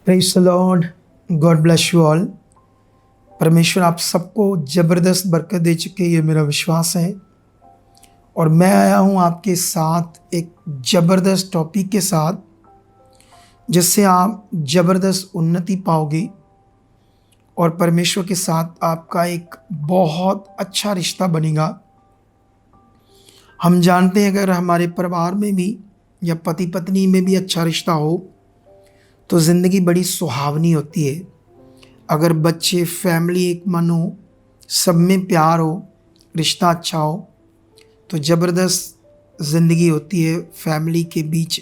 Praise the Lord, God bless you all. परमेश्वर आप सबको ज़बरदस्त बरकत दे चुके, ये मेरा विश्वास है। और मैं आया हूँ आपके साथ एक ज़बरदस्त टॉपिक के साथ, जिससे आप ज़बरदस्त उन्नति पाओगे और परमेश्वर के साथ आपका एक बहुत अच्छा रिश्ता बनेगा। हम जानते हैं अगर हमारे परिवार में भी या पति पत्नी में भी अच्छा रिश्ता हो तो ज़िंदगी बड़ी सुहावनी होती है। अगर बच्चे, फैमिली एक मन हो, सब में प्यार हो, रिश्ता अच्छा हो तो ज़बरदस्त ज़िंदगी होती है फैमिली के बीच।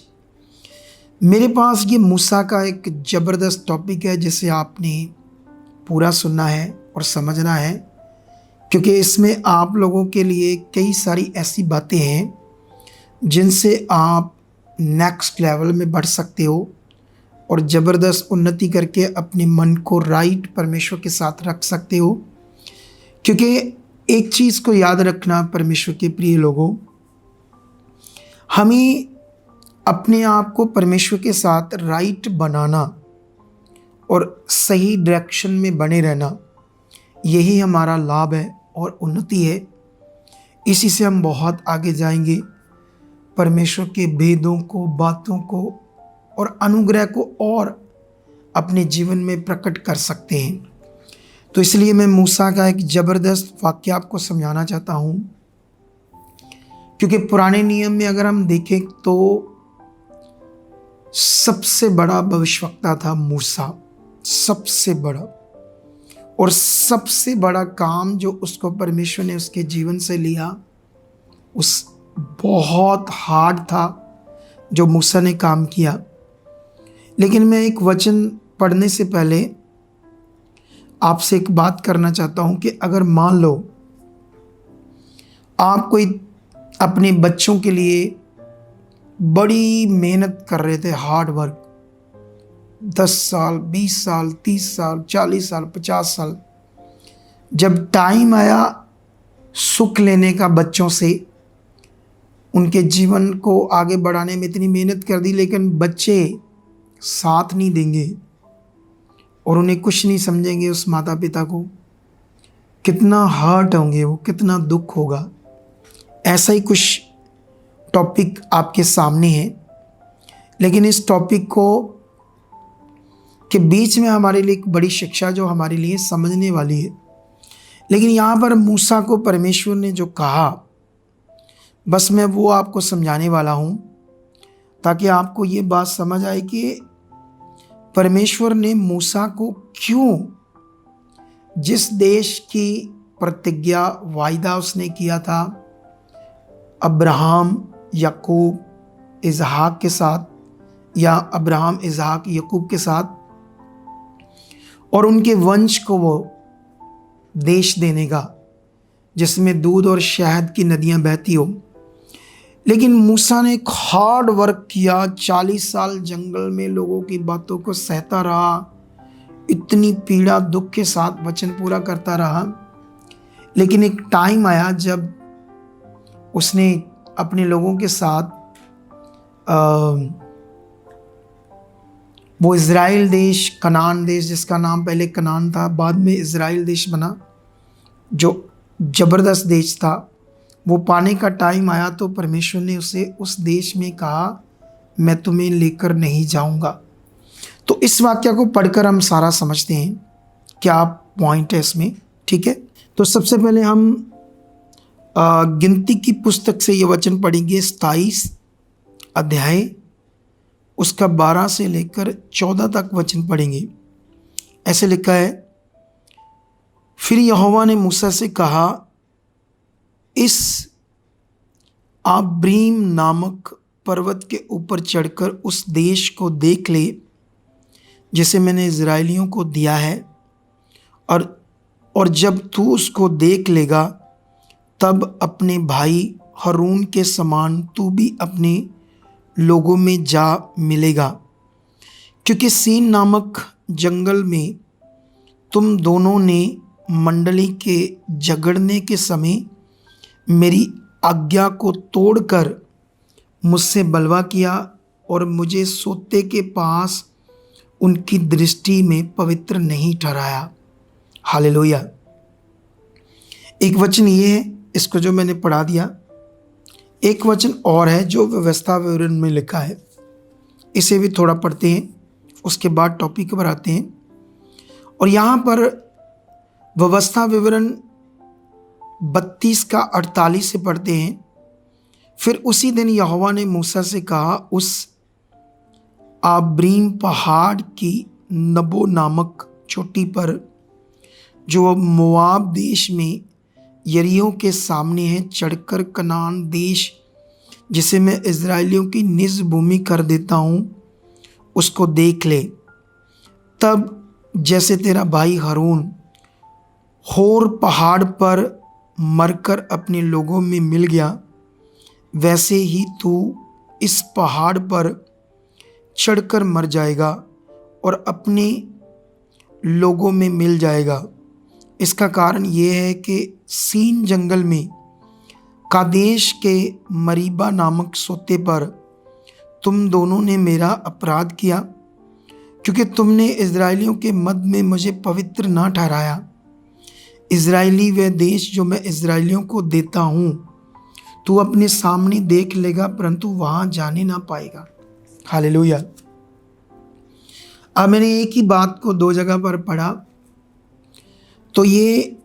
मेरे पास ये मूसा का एक ज़बरदस्त टॉपिक है जिसे आपने पूरा सुनना है और समझना है, क्योंकि इसमें आप लोगों के लिए कई सारी ऐसी बातें हैं जिनसे आप नेक्स्ट लेवल में बढ़ सकते हो और ज़बरदस्त उन्नति करके अपने मन को राइट परमेश्वर के साथ रख सकते हो। क्योंकि एक चीज़ को याद रखना परमेश्वर के प्रिय लोगों, हमें अपने आप को परमेश्वर के साथ राइट बनाना और सही डायरेक्शन में बने रहना, यही हमारा लाभ है और उन्नति है। इसी से हम बहुत आगे जाएंगे, परमेश्वर के भेदों को, बातों को और अनुग्रह को और अपने जीवन में प्रकट कर सकते हैं। तो इसलिए मैं मूसा का एक ज़बरदस्त वाक्य आपको समझाना चाहता हूँ, क्योंकि पुराने नियम में अगर हम देखें तो सबसे बड़ा भविष्यवक्ता था मूसा, सबसे बड़ा। और सबसे बड़ा काम जो उसको परमेश्वर ने उसके जीवन से लिया, उस बहुत हार्ड था जो मूसा ने काम किया। लेकिन मैं एक वचन पढ़ने से पहले आपसे एक बात करना चाहता हूं कि अगर मान लो आप कोई अपने बच्चों के लिए बड़ी मेहनत कर रहे थे, हार्ड वर्क, 10 साल, 20 साल, 30 साल, 40 साल, 50 साल, जब टाइम आया सुख लेने का बच्चों से, उनके जीवन को आगे बढ़ाने में इतनी मेहनत कर दी, लेकिन बच्चे साथ नहीं देंगे और उन्हें कुछ नहीं समझेंगे, उस माता पिता को कितना हर्ट होंगे वो, कितना दुख होगा। ऐसा ही कुछ टॉपिक आपके सामने है। लेकिन इस टॉपिक को के बीच में हमारे लिए एक बड़ी शिक्षा जो हमारे लिए समझने वाली है। लेकिन यहाँ पर मूसा को परमेश्वर ने जो कहा, बस मैं वो आपको समझाने वाला हूँ ताकि आपको ये बात समझ आए कि परमेश्वर ने मूसा को क्यों, जिस देश की प्रतिज्ञा, वायदा उसने किया था अब्राहम, याकूब, इजहाक के साथ, या अब्राहम, इजहाक, याकूब के साथ, और उनके वंश को वो देश देने का जिसमें दूध और शहद की नदियां बहती हो। लेकिन मूसा ने एक हार्ड वर्क किया, 40 साल जंगल में लोगों की बातों को सहता रहा, इतनी पीड़ा दुख के साथ वचन पूरा करता रहा। लेकिन एक टाइम आया जब उसने अपने लोगों के साथ वो इज़राइल देश, कनान देश, जिसका नाम पहले कनान था, बाद में इज़राइल देश बना, जो ज़बरदस्त देश था, वो पाने का टाइम आया तो परमेश्वर ने उसे उस देश में कहा, मैं तुम्हें लेकर नहीं जाऊंगा। तो इस वाक्य को पढ़कर हम सारा समझते हैं क्या पॉइंट है इसमें, ठीक है। तो सबसे पहले हम गिनती की पुस्तक से ये वचन पढ़ेंगे, 27 अध्याय, उसका 12 से लेकर 14 तक वचन पढ़ेंगे। ऐसे लिखा है, फिर यहोवा ने मूसा से कहा, इस आब्रीम नामक पर्वत के ऊपर चढ़कर उस देश को देख ले जिसे मैंने इज़राइलियों को दिया है, और जब तू उसको देख लेगा तब अपने भाई हारून के समान तू भी अपने लोगों में जा मिलेगा, क्योंकि सीन नामक जंगल में तुम दोनों ने मंडली के झगड़ने के समय मेरी आज्ञा को तोड़कर मुझसे बलवा किया और मुझे सोते के पास उनकी दृष्टि में पवित्र नहीं ठहराया। हालेलुया। एक वचन ये है, इसको जो मैंने पढ़ा दिया। एक वचन और है जो व्यवस्था विवरण में लिखा है, इसे भी थोड़ा पढ़ते हैं, उसके बाद टॉपिक पर आते हैं। और यहाँ पर व्यवस्था विवरण 32 का 48 से पढ़ते हैं। फिर उसी दिन यहोवा ने मूसा से कहा, उस आब्रीम पहाड़ की नबो नामक चोटी पर जो अब मोआब देश में यरीहो के सामने है, चढ़कर कनान देश जिसे मैं इज़राइलियों की निज भूमि कर देता हूँ उसको देख ले। तब जैसे तेरा भाई हारून होर पहाड़ पर मरकर अपने लोगों में मिल गया, वैसे ही तू इस पहाड़ पर चढ़कर मर जाएगा और अपने लोगों में मिल जाएगा। इसका कारण ये है कि सीन जंगल में कादेश के मरीबा नामक सोते पर तुम दोनों ने मेरा अपराध किया, क्योंकि तुमने इज़राइलियों के मध्य में मुझे पवित्र ना ठहराया। इज़राइली वह देश जो मैं इज़राइलियों को देता हूँ तू अपने सामने देख लेगा, परंतु वहाँ जाने ना पाएगा। हालेलुया। अब मैंने एक ही बात को दो जगह पर पढ़ा, तो ये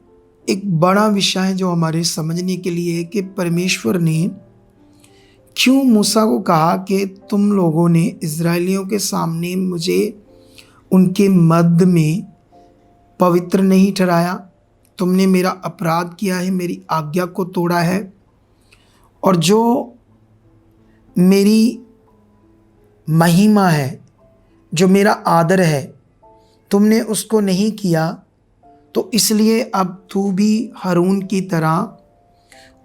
एक बड़ा विषय है जो हमारे समझने के लिए है कि परमेश्वर ने क्यों मूसा को कहा कि तुम लोगों ने इज़राइलियों के सामने मुझे उनके मध्य में पवित्र नहीं ठहराया। तुमने मेरा अपराध किया है, मेरी आज्ञा को तोड़ा है, और जो मेरी महिमा है, जो मेरा आदर है, तुमने उसको नहीं किया। तो इसलिए अब तू भी हारून की तरह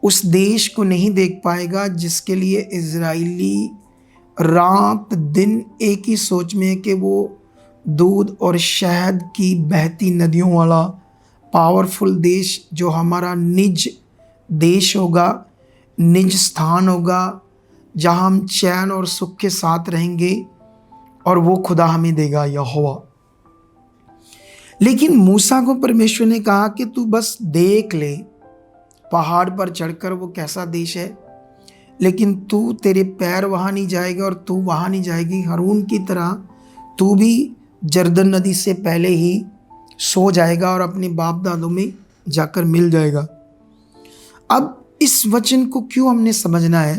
उस देश को नहीं देख पाएगा जिसके लिए इज़राइली रात दिन एक ही सोच में है कि वो दूध और शहद की बहती नदियों वाला पावरफुल देश, जो हमारा निज देश होगा, निज स्थान होगा, जहाँ हम चैन और सुख के साथ रहेंगे, और वो खुदा हमें देगा, यहोवा। लेकिन मूसा को परमेश्वर ने कहा कि तू बस देख ले पहाड़ पर चढ़कर वो कैसा देश है, लेकिन तू, तेरे पैर वहाँ नहीं जाएगा और तू वहाँ नहीं जाएगी। हारून की तरह तू भी जर्दन नदी से पहले ही सो जाएगा और अपने बाप दादों में जाकर मिल जाएगा। अब इस वचन को क्यों हमने समझना है,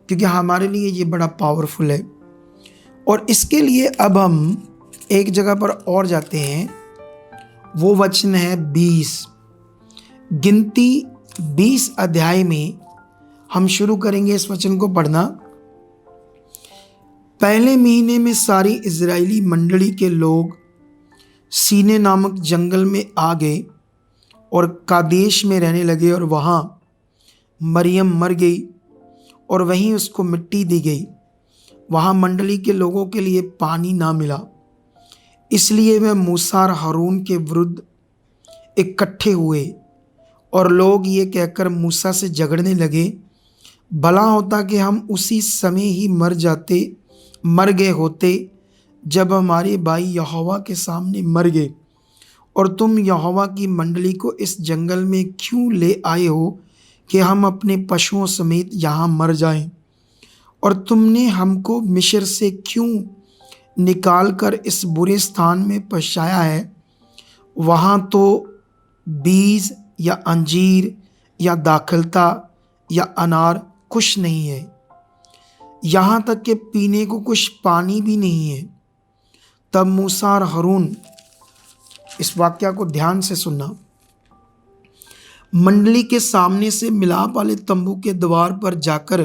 क्योंकि हमारे लिए ये बड़ा पावरफुल है। और इसके लिए अब हम एक जगह पर और जाते हैं, वो वचन है 20, गिनती 20 अध्याय में हम शुरू करेंगे इस वचन को पढ़ना। पहले महीने में सारी इज़राइली मंडली के लोग सीने नामक जंगल में आ गए और कादेश में रहने लगे, और वहाँ मरियम मर गई और वहीं उसको मिट्टी दी गई। वहाँ मंडली के लोगों के लिए पानी ना मिला, इसलिए वे मूसा और हारून के विरुद्ध इकट्ठे हुए, और लोग ये कहकर मूसा से झगड़ने लगे, भला होता कि हम उसी समय ही मर गए होते जब हमारे भाई यहोवा के सामने मर गए, और तुम यहोवा की मंडली को इस जंगल में क्यों ले आए हो कि हम अपने पशुओं समेत यहाँ मर जाएं। और तुमने हमको मिस्र से क्यों निकाल कर इस बुरे स्थान में पहुँचाया है। वहाँ तो बीज या अंजीर या दाखलता या अनार कुछ नहीं है, यहाँ तक कि पीने को कुछ पानी भी नहीं है। तब मूसा और हारून, इस वाक्य को ध्यान से सुनना, मंडली के सामने से मिलाप वाले तंबू के द्वार पर जाकर,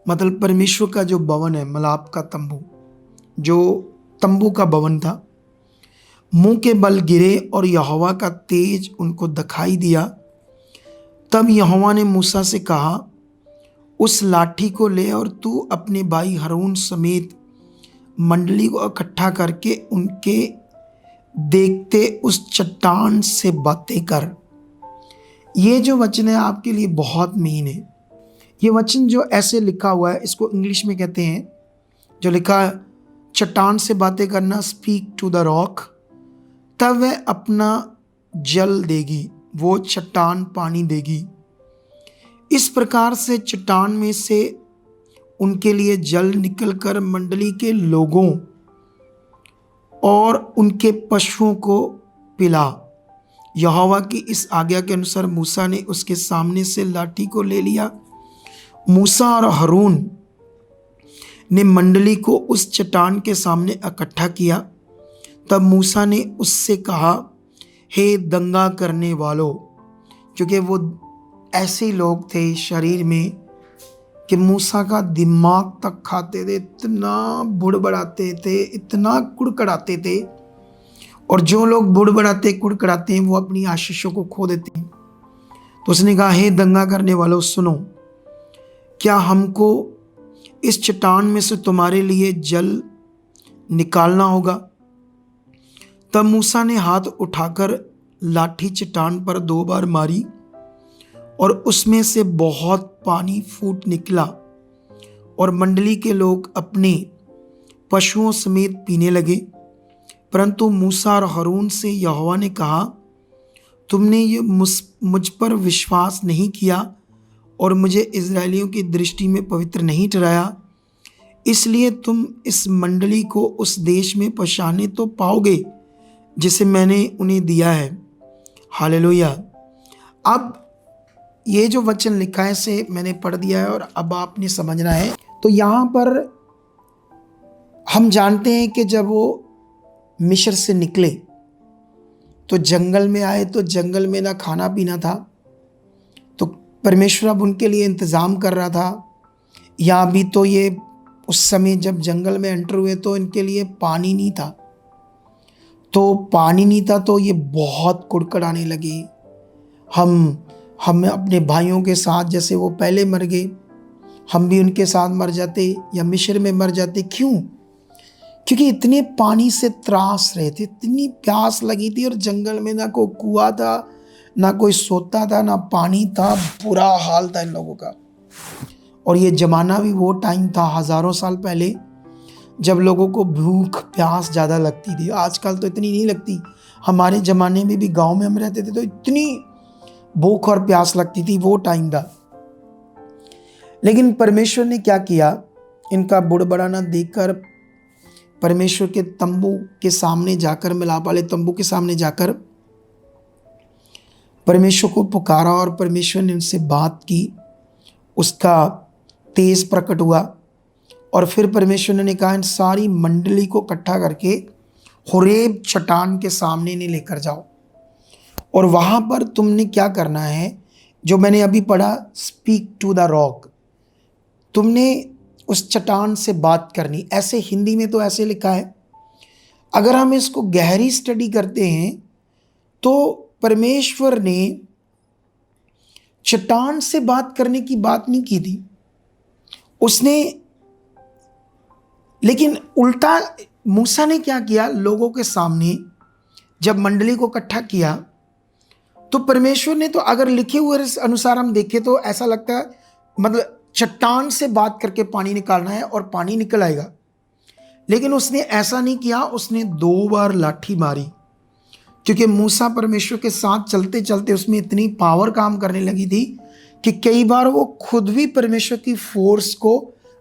मतलब परमेश्वर का जो भवन है, मिलाप का तंबू, जो तंबू का भवन था, मुंह के बल गिरे और यहोवा का तेज उनको दिखाई दिया। तब यहोवा ने मूसा से कहा, उस लाठी को ले और तू अपने भाई हारून समेत मंडली को इकट्ठा करके उनके देखते उस चट्टान से बातें कर। ये जो वचन है आपके लिए बहुत मीन है। ये वचन जो ऐसे लिखा हुआ है, इसको इंग्लिश में कहते हैं, जो लिखा चट्टान से बातें करना, स्पीक टू द रॉक, तब वह अपना जल देगी, वो चट्टान पानी देगी। इस प्रकार से चट्टान में से उनके लिए जल निकलकर मंडली के लोगों और उनके पशुओं को पिला। यहोवा की इस आज्ञा के अनुसार मूसा ने उसके सामने से लाठी को ले लिया। मूसा और हारून ने मंडली को उस चट्टान के सामने इकट्ठा किया। तब मूसा ने उससे कहा, हे दंगा करने वालों, क्योंकि वो ऐसे लोग थे शरीर में कि मूसा का दिमाग तक खाते थे, इतना बुड़बड़ाते थे, इतना कुड़कड़ाते थे। और जो लोग बुड़बड़ाते कुड़कड़ाते हैं वो अपनी आशीषों को खो देते हैं। तो उसने कहा, हे दंगा करने वालों सुनो, क्या हमको इस चट्टान में से तुम्हारे लिए जल निकालना होगा? तब मूसा ने हाथ उठाकर लाठी चट्टान पर 2 बार मारी और उसमें से बहुत पानी फूट निकला और मंडली के लोग अपने पशुओं समेत पीने लगे। परंतु मूसा और हारून से यहोवा ने कहा, तुमने ये मुझ पर विश्वास नहीं किया और मुझे इज़राइलियों की दृष्टि में पवित्र नहीं ठहराया, इसलिए तुम इस मंडली को उस देश में पहुँचाने तो पाओगे जिसे मैंने उन्हें दिया है। हालेलुया। अब ये जो वचन लिखा है से मैंने पढ़ दिया है और अब आपने समझना है। तो यहाँ पर हम जानते हैं कि जब वो मिस्र से निकले तो जंगल में आए, तो जंगल में ना खाना पीना था, तो परमेश्वर अब उनके लिए इंतज़ाम कर रहा था। यहाँ भी तो ये उस समय जब जंगल में एंटर हुए तो इनके लिए पानी नहीं था, तो ये बहुत कुड़कुड़ाने लगे। हम अपने भाइयों के साथ जैसे वो पहले मर गए, हम भी उनके साथ मर जाते या मिस्र में मर जाते। क्यों? क्योंकि इतने पानी से त्रास रहे थे, इतनी प्यास लगी थी और जंगल में ना कोई कुआं था, ना कोई सोता था, ना पानी था। बुरा हाल था इन लोगों का। और ये ज़माना भी वो टाइम था हज़ारों साल पहले जब लोगों को भूख प्यास ज़्यादा लगती थी। आजकल तो इतनी नहीं लगती। हमारे ज़माने में भी गांव में हम रहते थे तो इतनी भूख और प्यास लगती थी, वो टाइम था। लेकिन परमेश्वर ने क्या किया, इनका बुड़बड़ाना देखकर परमेश्वर के तंबू के सामने जाकर, मिलाप वाले तंबू के सामने जाकर परमेश्वर को पुकारा और परमेश्वर ने उनसे बात की। उसका तेज प्रकट हुआ और फिर परमेश्वर ने कहा, इन सारी मंडली को इकट्ठा करके होरेब चट्टान के सामने ने लेकर जाओ और वहाँ पर तुमने क्या करना है, जो मैंने अभी पढ़ा, स्पीक टू द रॉक, तुमने उस चट्टान से बात करनी। ऐसे हिंदी में तो ऐसे लिखा है। अगर हम इसको गहरी स्टडी करते हैं तो परमेश्वर ने चट्टान से बात करने की बात नहीं की थी उसने, लेकिन उल्टा मूसा ने क्या किया, लोगों के सामने जब मंडली को इकट्ठा किया तो परमेश्वर ने तो, अगर लिखे हुए अनुसार हम देखें तो ऐसा लगता है मतलब चट्टान से बात करके पानी निकालना है और पानी निकल आएगा। लेकिन उसने ऐसा नहीं किया, उसने 2 बार लाठी मारी, क्योंकि मूसा परमेश्वर के साथ चलते चलते उसमें इतनी पावर काम करने लगी थी कि कई बार वो खुद भी परमेश्वर की फोर्स को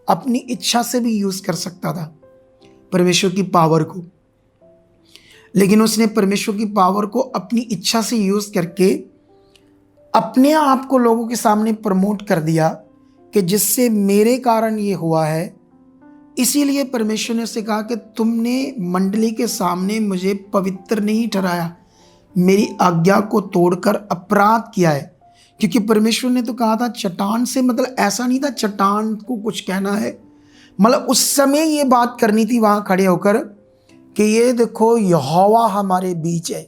अपनी इच्छा से भी यूज कर सकता था, परमेश्वर की पावर को। लेकिन उसने परमेश्वर की पावर को अपनी इच्छा से यूज करके अपने आप को लोगों के सामने प्रमोट कर दिया कि जिससे मेरे कारण ये हुआ है। इसीलिए परमेश्वर ने उसे कहा कि तुमने मंडली के सामने मुझे पवित्र नहीं ठहराया, मेरी आज्ञा को तोड़कर अपराध किया है। क्योंकि परमेश्वर ने तो कहा था चट्टान से, मतलब ऐसा नहीं था चट्टान को कुछ कहना है, मतलब उस समय ये बात करनी थी वहाँ खड़े होकर कि ये देखो यहोवा हमारे बीच है,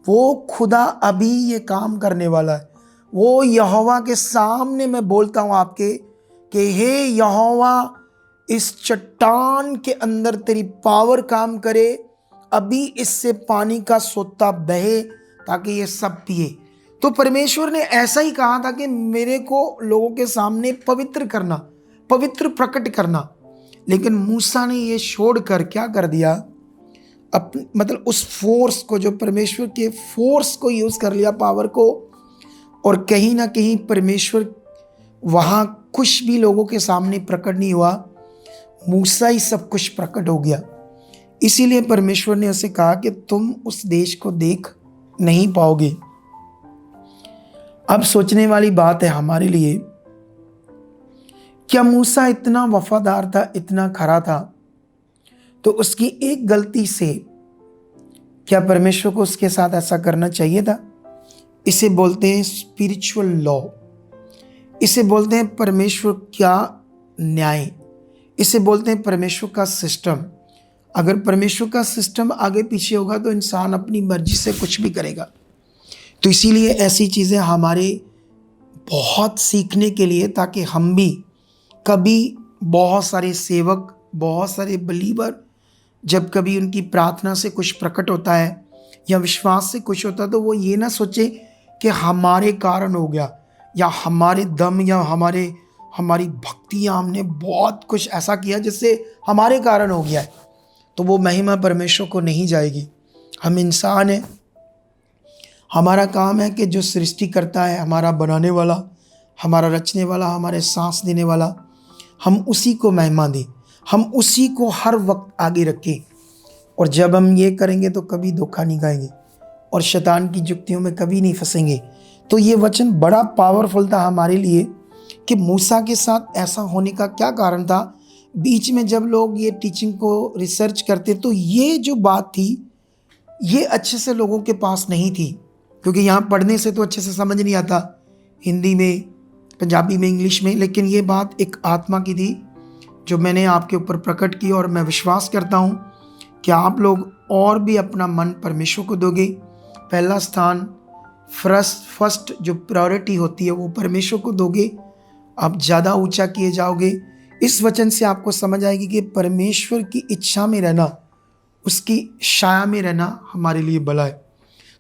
वो खुदा अभी ये काम करने वाला है। वो यहोवा के सामने मैं बोलता हूँ आपके कि हे यहोवा, इस चट्टान के अंदर तेरी पावर काम करे, अभी इससे पानी का सोता बहे ताकि ये सब पिए। तो परमेश्वर ने ऐसा ही कहा था कि मेरे को लोगों के सामने पवित्र करना, पवित्र प्रकट करना। लेकिन मूसा ने ये छोड़कर क्या कर दिया, मतलब उस फोर्स को, जो परमेश्वर के फोर्स को यूज कर लिया, पावर को, और कहीं ना कहीं परमेश्वर वहां कुछ भी लोगों के सामने प्रकट नहीं हुआ, मूसा ही सब कुछ प्रकट हो गया। इसीलिए परमेश्वर ने उसे कहा कि तुम उस देश को देख नहीं पाओगे। अब सोचने वाली बात है हमारे लिए, क्या मूसा इतना वफादार था, इतना खरा था, तो उसकी एक गलती से क्या परमेश्वर को उसके साथ ऐसा करना चाहिए था? इसे बोलते हैं स्पिरिचुअल लॉ, इसे बोलते हैं परमेश्वर का न्याय, इसे बोलते हैं परमेश्वर का सिस्टम। अगर परमेश्वर का सिस्टम आगे पीछे होगा तो इंसान अपनी मर्जी से कुछ भी करेगा। तो इसीलिए ऐसी चीज़ें हमारे बहुत सीखने के लिए, ताकि हम भी कभी, बहुत सारे सेवक, बहुत सारे बिलीवर, जब कभी उनकी प्रार्थना से कुछ प्रकट होता है या विश्वास से कुछ होता है, तो वो ये ना सोचे कि हमारे कारण हो गया, या हमारे दम, या हमारी भक्ति, या हमने बहुत कुछ ऐसा किया जिससे हमारे कारण हो गया है, तो वो महिमा परमेश्वर को नहीं जाएगी। हम इंसान हैं, हमारा काम है कि जो सृष्टि करता है, हमारा बनाने वाला, हमारा रचने वाला, हमारे सांस देने वाला, हम उसी को महिमा दें, हम उसी को हर वक्त आगे रखें। और जब हम ये करेंगे तो कभी धोखा नहीं खाएंगे और शैतान की जुक्तियों में कभी नहीं फंसेंगे। तो ये वचन बड़ा पावरफुल था हमारे लिए कि मूसा के साथ ऐसा होने का क्या कारण था। बीच में जब लोग ये टीचिंग को रिसर्च करते तो ये जो बात थी ये अच्छे से लोगों के पास नहीं थी, क्योंकि यहाँ पढ़ने से तो अच्छे से समझ नहीं आता, हिंदी में, पंजाबी में, इंग्लिश में, लेकिन ये बात एक आत्मा की थी जो मैंने आपके ऊपर प्रकट की। और मैं विश्वास करता हूँ कि आप लोग और भी अपना मन परमेश्वर को दोगे। पहला स्थान, फर्स्ट जो प्रायोरिटी होती है वो परमेश्वर को दोगे, आप ज़्यादा ऊंचा किए जाओगे। इस वचन से आपको समझ आएगी कि परमेश्वर की इच्छा में रहना, उसकी छाया में रहना हमारे लिए भला है।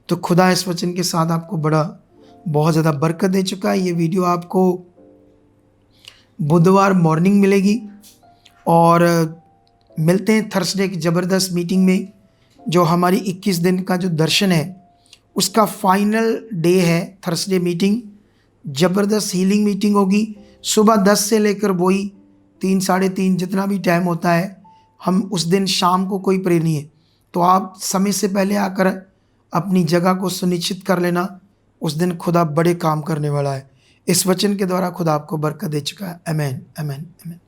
तो खुदा इस वचन के साथ आपको बहुत ज़्यादा बरकत दे चुका है। ये वीडियो आपको बुधवार मॉर्निंग मिलेगी, और मिलते हैं थर्सडे की ज़बरदस्त मीटिंग में, जो हमारी 21 दिन का जो दर्शन है उसका फाइनल डे है। थर्सडे मीटिंग ज़बरदस्त हीलिंग मीटिंग होगी, सुबह 10 से लेकर वही 3, 3:30 जितना भी टाइम होता है। हम उस दिन शाम को कोई प्रेयर नहीं है, तो आप समय से पहले आकर अपनी जगह को सुनिश्चित कर लेना। उस दिन खुदा बड़े काम करने वाला है। इस वचन के द्वारा खुदा आपको बरकत दे चुका है। आमीन, आमीन, आमीन।